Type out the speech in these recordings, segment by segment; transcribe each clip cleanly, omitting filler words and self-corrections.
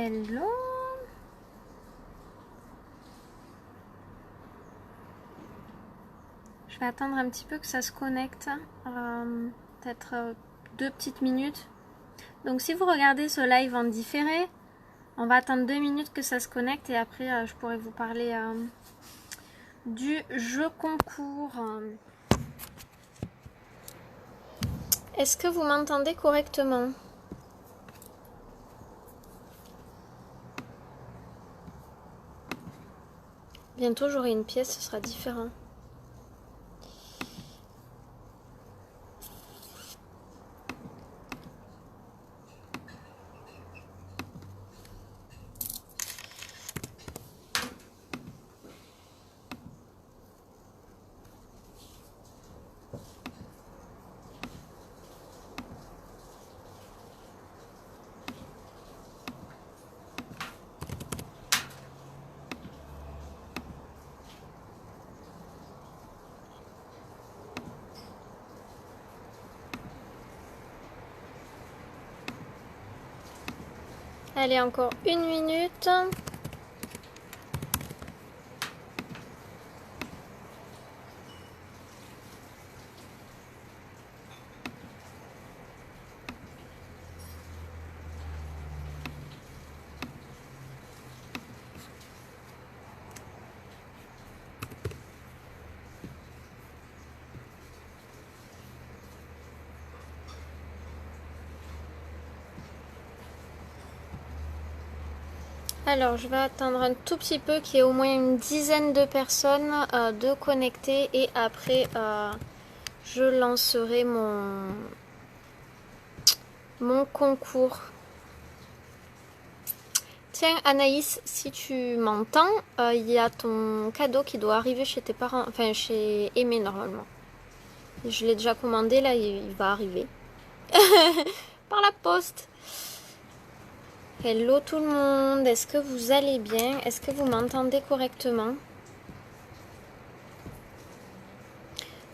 Hello. Je vais attendre un petit peu que ça se connecte. Peut-être 2 petites minutes. Donc si vous regardez ce live en différé, on va attendre 2 minutes que ça se connecte et après je pourrai vous parler du jeu concours. Est-ce que vous m'entendez correctement ? Bientôt j'aurai une pièce, ce sera différent. Allez, encore 1 minute. Alors, je vais attendre un tout petit peu qu'il y ait au moins une dizaine de personnes de connectées et après, je lancerai mon concours. Tiens, Anaïs, si tu m'entends, il y a ton cadeau qui doit arriver chez tes parents, enfin chez Aimé normalement. Je l'ai déjà commandé, là, il va arriver. Par la poste. Hello tout le monde, est-ce que vous allez bien? Est-ce que vous m'entendez correctement?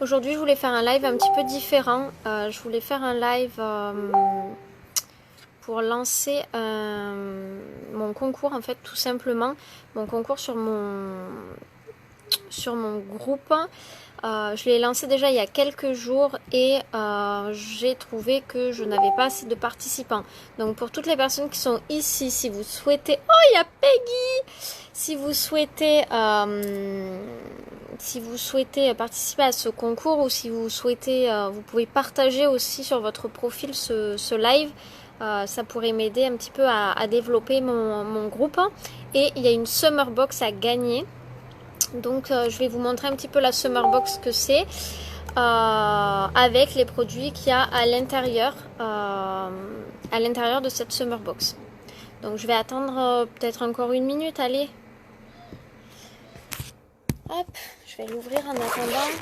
Aujourd'hui je voulais faire un live un petit peu différent. Je voulais faire un live pour lancer mon concours en fait tout simplement. Mon concours sur mon groupe. Je l'ai lancé déjà il y a quelques jours et j'ai trouvé que je n'avais pas assez de participants. Donc pour toutes les personnes qui sont ici, si vous souhaitez... Oh, il y a Peggy! Si vous souhaitez participer à ce concours ou si vous souhaitez, vous pouvez partager aussi sur votre profil ce live. Ça pourrait m'aider un petit peu à développer mon groupe. Et il y a une Summer Box à gagner. Donc je vais vous montrer un petit peu la Summer Box que c'est avec les produits qu'il y a à l'intérieur de cette Summer Box. Donc je vais attendre peut-être encore 1 minute, allez. Hop, je vais l'ouvrir en attendant.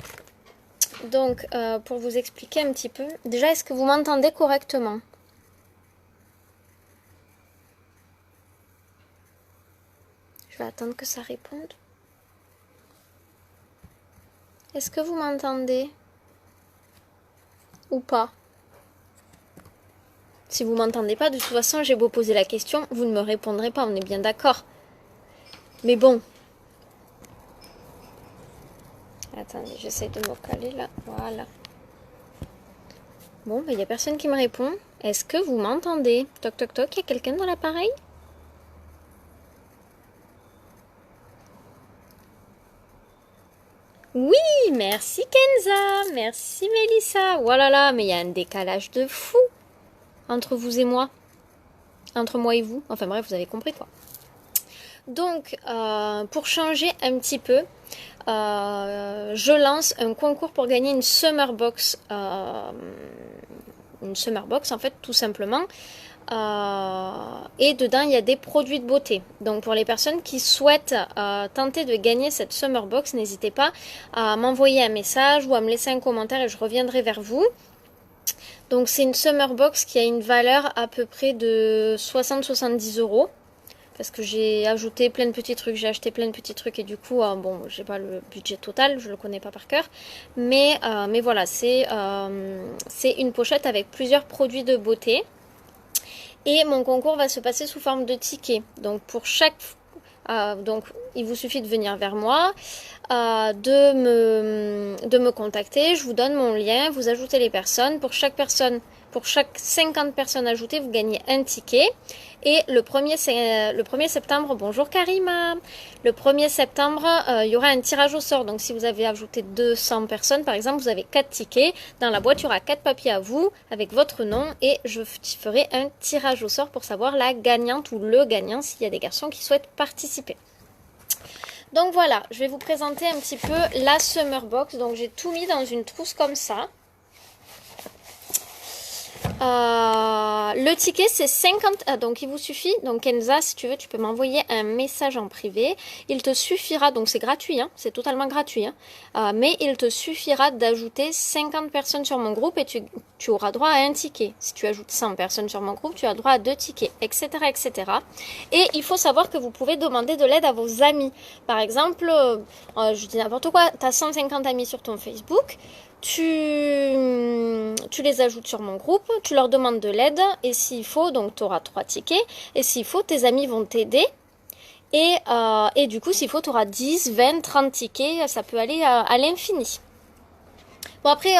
Donc pour vous expliquer un petit peu, déjà est-ce que vous m'entendez correctement ? Je vais attendre que ça réponde. Est-ce que vous m'entendez ou pas? Si vous m'entendez pas, de toute façon, j'ai beau poser la question, vous ne me répondrez pas, on est bien d'accord. Mais bon. Attendez, j'essaie de me caler là. Voilà. Bon, il n'y a personne qui me répond. Est-ce que vous m'entendez? Toc toc toc, il y a quelqu'un dans l'appareil? Oui, merci Kenza, merci Mélissa. Voilà là, mais il y a un décalage de fou entre vous et moi. Entre moi et vous. Enfin bref, vous avez compris quoi. Donc, pour changer un petit peu, je lance un concours pour gagner une Summer Box. Une Summer Box en fait, tout simplement. Et dedans il y a des produits de beauté. Donc pour les personnes qui souhaitent tenter de gagner cette Summer Box, n'hésitez pas à m'envoyer un message ou à me laisser un commentaire et je reviendrai vers vous. Donc c'est une Summer Box qui a une valeur à peu près de 60-70 €. Parce que j'ai ajouté plein de petits trucs, j'ai acheté plein de petits trucs et du coup, bon, j'ai pas le budget total, je le connais pas par cœur. Mais voilà, c'est une pochette avec plusieurs produits de beauté. Et mon concours va se passer sous forme de tickets. Donc pour chaque... donc il vous suffit de venir vers moi, de me contacter, je vous donne mon lien, vous ajoutez les personnes. Pour chaque 50 personnes ajoutées, vous gagnez un ticket. Et le 1er septembre, bonjour Karima, le 1er septembre, il y aura un tirage au sort. Donc si vous avez ajouté 200 personnes, par exemple, vous avez 4 tickets. Dans la boîte, il y aura 4 papiers à vous, avec votre nom. Et je ferai un tirage au sort pour savoir la gagnante ou le gagnant, s'il y a des garçons qui souhaitent participer. Donc voilà, je vais vous présenter un petit peu la Summer Box. Donc j'ai tout mis dans une trousse comme ça. Le ticket c'est 50, donc il vous suffit, donc Kenza, si tu veux tu peux m'envoyer un message en privé, il te suffira, donc c'est gratuit, hein, c'est totalement gratuit, hein, mais il te suffira d'ajouter 50 personnes sur mon groupe et tu auras droit à un ticket. Si tu ajoutes 100 personnes sur mon groupe, tu as droit à 2 tickets, etc., etc. Et il faut savoir que vous pouvez demander de l'aide à vos amis. Par exemple, je dis n'importe quoi, tu as 150 amis sur ton Facebook, tu les ajoutes sur mon groupe, tu leur demandes de l'aide et s'il faut, donc tu auras 3 tickets et s'il faut, tes amis vont t'aider et du coup, s'il faut, tu auras 10, 20, 30 tickets, ça peut aller à l'infini. Bon après,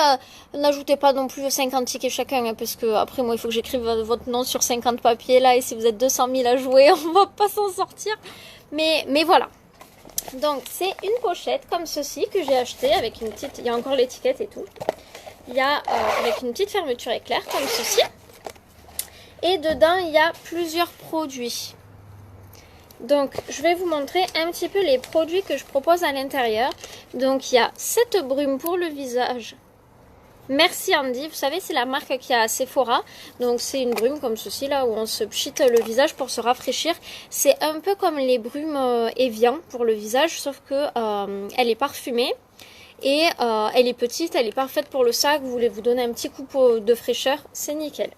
n'ajoutez pas non plus 50 tickets chacun, hein, parce que après moi il faut que j'écrive votre nom sur 50 papiers là et si vous êtes 200 000 à jouer, on va pas s'en sortir. Mais voilà. Donc c'est une pochette comme ceci que j'ai acheté avec une petite, il y a encore l'étiquette et tout. Il y a avec une petite fermeture éclair comme ceci. Et dedans il y a plusieurs produits. Donc je vais vous montrer un petit peu les produits que je propose à l'intérieur. Donc il y a cette brume pour le visage. Merci Andy, vous savez c'est la marque qui a à Sephora, donc c'est une brume comme ceci là où on se pchite le visage pour se rafraîchir. C'est un peu comme les brumes Evian pour le visage, sauf que elle est parfumée et elle est petite, elle est parfaite pour le sac, vous voulez vous donner un petit coup de fraîcheur, c'est nickel.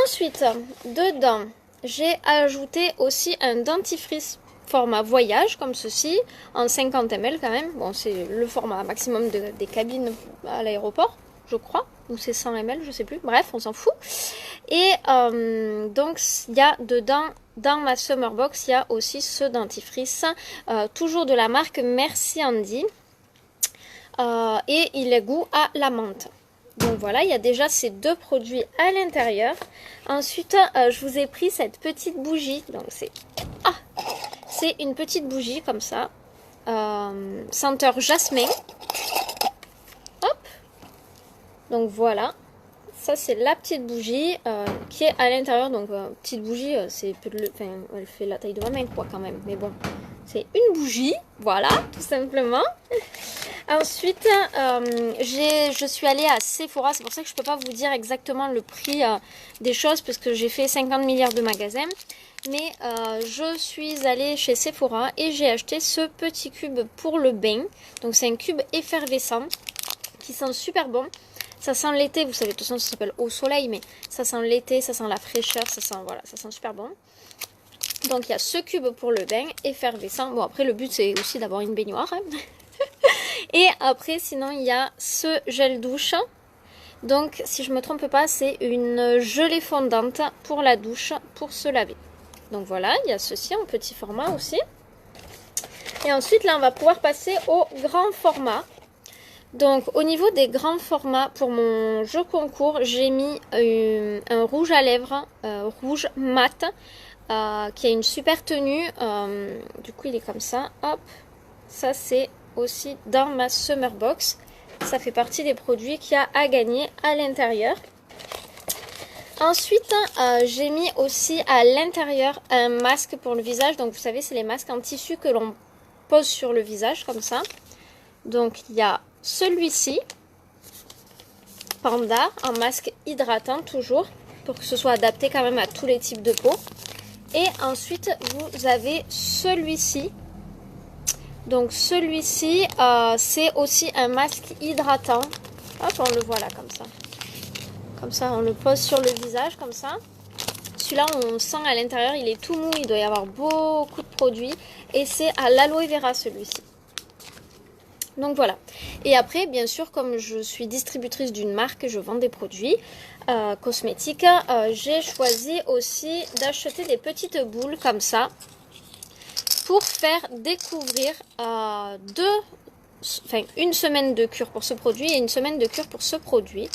Ensuite, dedans, j'ai ajouté aussi un dentifrice format voyage comme ceci en 50 ml quand même. Bon, c'est le format maximum des cabines à l'aéroport, je crois, ou c'est 100 ml, je sais plus. Bref, on s'en fout. Et donc il y a dedans, dans ma Summer Box, il y a aussi ce dentifrice, toujours de la marque Merci Andy, et il a goût à la menthe. Donc voilà, il y a déjà ces 2 produits à l'intérieur. Ensuite, je vous ai pris cette petite bougie. Donc c'est une petite bougie comme ça, senteur jasmin. Hop. Donc voilà, ça c'est la petite bougie qui est à l'intérieur. Donc petite bougie, elle fait la taille de ma main quoi quand même. Mais bon, c'est une bougie, voilà, tout simplement. Ensuite, je suis allée à Sephora, c'est pour ça que je ne peux pas vous dire exactement le prix des choses parce que j'ai fait 50 milliards de magasins. Mais je suis allée chez Sephora et j'ai acheté ce petit cube pour le bain. Donc c'est un cube effervescent qui sent super bon. Ça sent l'été, vous savez, de toute façon ça s'appelle au soleil, mais ça sent l'été, ça sent la fraîcheur, ça sent super bon. Donc il y a ce cube pour le bain effervescent. Bon après le but c'est aussi d'avoir une baignoire. Hein. Et après sinon il y a ce gel douche. Donc si je ne me trompe pas c'est une gelée fondante pour la douche pour se laver. Donc voilà, il y a ceci en petit format aussi. Et ensuite là on va pouvoir passer au grand format. Donc au niveau des grands formats pour mon jeu concours j'ai mis un rouge à lèvres rouge mat qui a une super tenue. Du coup il est comme ça, hop, ça c'est aussi dans ma Summer Box. Ça fait partie des produits qu'il y a à gagner à l'intérieur. Ensuite, j'ai mis aussi à l'intérieur un masque pour le visage. Donc vous savez, c'est les masques en tissu que l'on pose sur le visage comme ça. Donc il y a celui-ci, Panda, en masque hydratant toujours, pour que ce soit adapté quand même à tous les types de peau. Et ensuite, vous avez celui-ci. Donc celui-ci, c'est aussi un masque hydratant. Hop, on le voit là comme ça. Comme ça, on le pose sur le visage comme ça. Celui-là, on sent à l'intérieur, il est tout mou, il doit y avoir beaucoup de produits. Et c'est à l'aloe vera celui-ci. Donc voilà. Et après, bien sûr, comme je suis distributrice d'une marque, je vends des produits cosmétiques, j'ai choisi aussi d'acheter des petites boules comme ça pour faire découvrir une semaine de cure pour ce produit et une semaine de cure pour ce produit.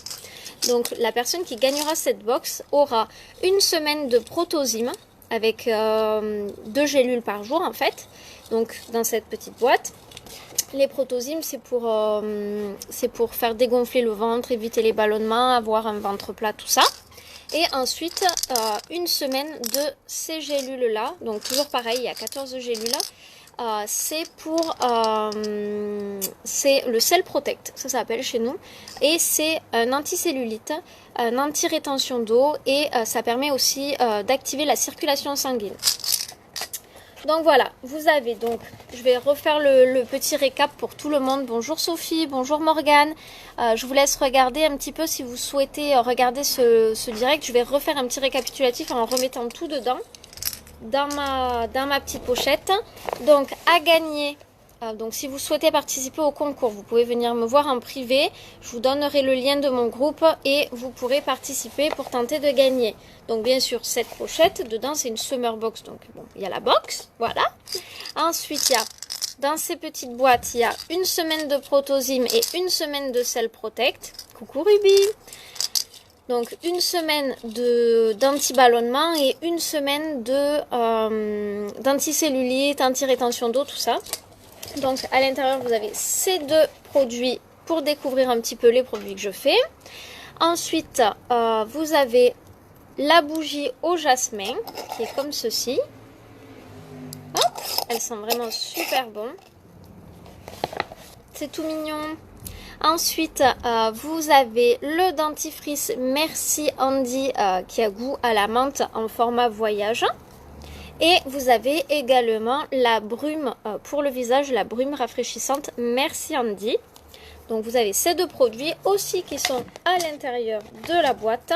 Donc la personne qui gagnera cette box aura une semaine de Protozyme avec 2 gélules par jour en fait, donc dans cette petite boîte. Les Protozymes, c'est pour faire dégonfler le ventre, éviter les ballonnements, avoir un ventre plat, tout ça. Et ensuite, une semaine de ces gélules-là. Donc toujours pareil, il y a 14 gélules. C'est le Cell Protect, ça s'appelle chez nous. Et c'est un anticellulite, un anti-rétention d'eau et ça permet aussi d'activer la circulation sanguine. Donc voilà, vous avez donc, je vais refaire le petit récap pour tout le monde. Bonjour Sophie, bonjour Morgane. Je vous laisse regarder un petit peu si vous souhaitez regarder ce direct. Je vais refaire un petit récapitulatif en remettant tout dedans dans ma petite pochette. Donc à gagner, donc si vous souhaitez participer au concours, vous pouvez venir me voir en privé. Je vous donnerai le lien de mon groupe et vous pourrez participer pour tenter de gagner. Donc bien sûr cette pochette, dedans c'est une summer box, donc bon, il y a la box, voilà. Ensuite il y a, dans ces petites boîtes, il y a une semaine de Protozyme et une semaine de Cell Protect. Coucou Ruby. Donc une semaine d'anti-ballonnement et une semaine d'anticellulite, anti-rétention d'eau, tout ça. Donc à l'intérieur vous avez ces 2 produits pour découvrir un petit peu les produits que je fais. Ensuite vous avez la bougie au jasmin qui est comme ceci. Hop, elle sent vraiment super bon. C'est tout mignon. Ensuite, vous avez le dentifrice Merci Andy qui a goût à la menthe en format voyage. Et vous avez également la brume pour le visage, la brume rafraîchissante Merci Andy. Donc vous avez ces 2 produits aussi qui sont à l'intérieur de la boîte.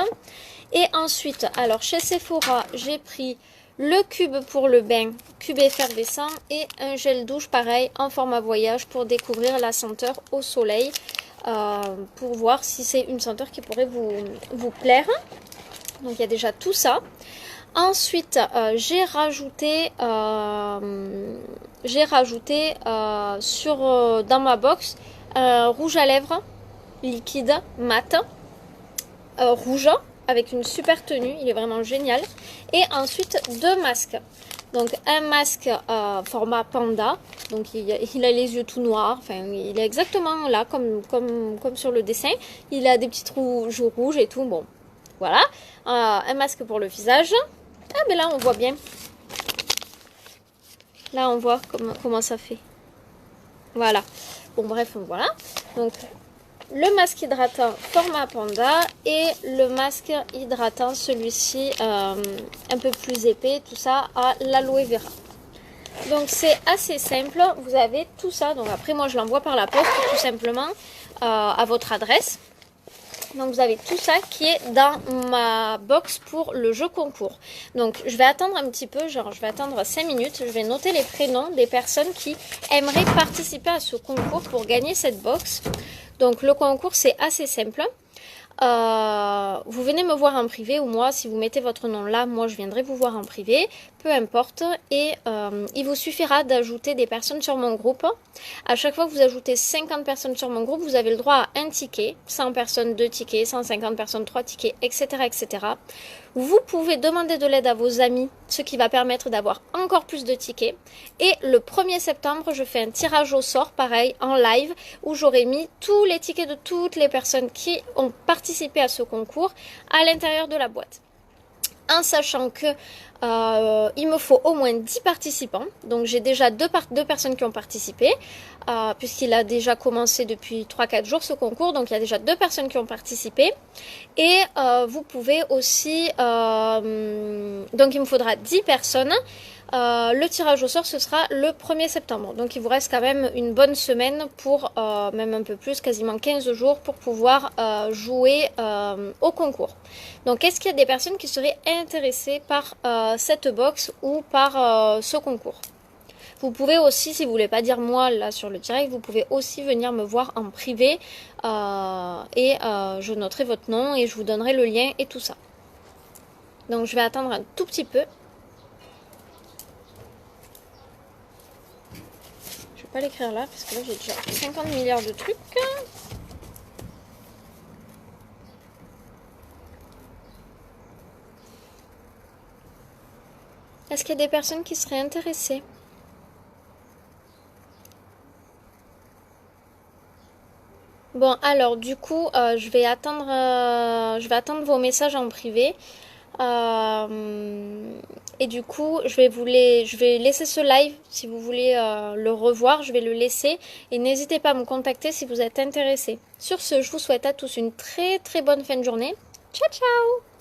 Et ensuite, alors chez Sephora, j'ai pris le cube pour le bain, cube effervescent et un gel douche pareil en format voyage pour découvrir la senteur au soleil, pour voir si c'est une senteur qui pourrait vous plaire. Donc il y a déjà tout ça. Ensuite, j'ai rajouté dans ma box un rouge à lèvres liquide mat rouge avec une super tenue, il est vraiment génial. Et ensuite 2 masques. Donc un masque format panda, donc il a les yeux tout noirs, enfin il est exactement là comme sur le dessin. Il a des petites joues rouges et tout, bon voilà. Un masque pour le visage. Ah mais là on voit bien. Là on voit comment ça fait. Voilà. Bon bref, voilà. Donc le masque hydratant format panda et le masque hydratant, celui-ci un peu plus épais, tout ça à l'aloe vera. Donc c'est assez simple, vous avez tout ça. Donc après moi je l'envoie par la poste tout simplement à votre adresse. Donc vous avez tout ça qui est dans ma box pour le jeu concours. Donc je vais attendre un petit peu, genre je vais attendre 5 minutes, je vais noter les prénoms des personnes qui aimeraient participer à ce concours pour gagner cette box. Donc le concours c'est assez simple. Vous venez me voir en privé ou moi, si vous mettez votre nom là, moi je viendrai vous voir en privé, peu importe. Et il vous suffira d'ajouter des personnes sur mon groupe. À chaque fois que vous ajoutez 50 personnes sur mon groupe, vous avez le droit à un ticket, 100 personnes 2 tickets, 150 personnes 3 tickets, etc. etc. Vous pouvez demander de l'aide à vos amis, ce qui va permettre d'avoir encore plus de tickets. Et le 1er septembre, je fais un tirage au sort, pareil, en live, où j'aurai mis tous les tickets de toutes les personnes qui ont participé à ce concours à l'intérieur de la boîte. En sachant que il me faut au moins 10 participants. Donc j'ai déjà deux personnes qui ont participé, puisqu'il a déjà commencé depuis 3-4 jours ce concours. Donc il y a déjà 2 personnes qui ont participé. Et vous pouvez aussi... donc il me faudra 10 personnes. Le tirage au sort ce sera le 1er septembre. Donc il vous reste quand même une bonne semaine pour, même un peu plus, quasiment 15 jours pour pouvoir jouer au concours. Donc est-ce qu'il y a des personnes qui seraient intéressées par cette box ou par ce concours? Vous pouvez aussi, si vous voulez pas dire moi là sur le direct, vous pouvez aussi venir me voir en privé je noterai votre nom et je vous donnerai le lien et tout ça. Donc je vais attendre un tout petit peu. Je vais pas l'écrire là parce que là j'ai déjà 50 milliards de trucs. Est-ce qu'il y a des personnes qui seraient intéressées? Bon, alors du coup, je vais attendre vos messages en privé. Et du coup, je vais laisser ce live si vous voulez le revoir. Je vais le laisser et n'hésitez pas à me contacter si vous êtes intéressé. Sur ce, je vous souhaite à tous une très très bonne fin de journée. Ciao ciao!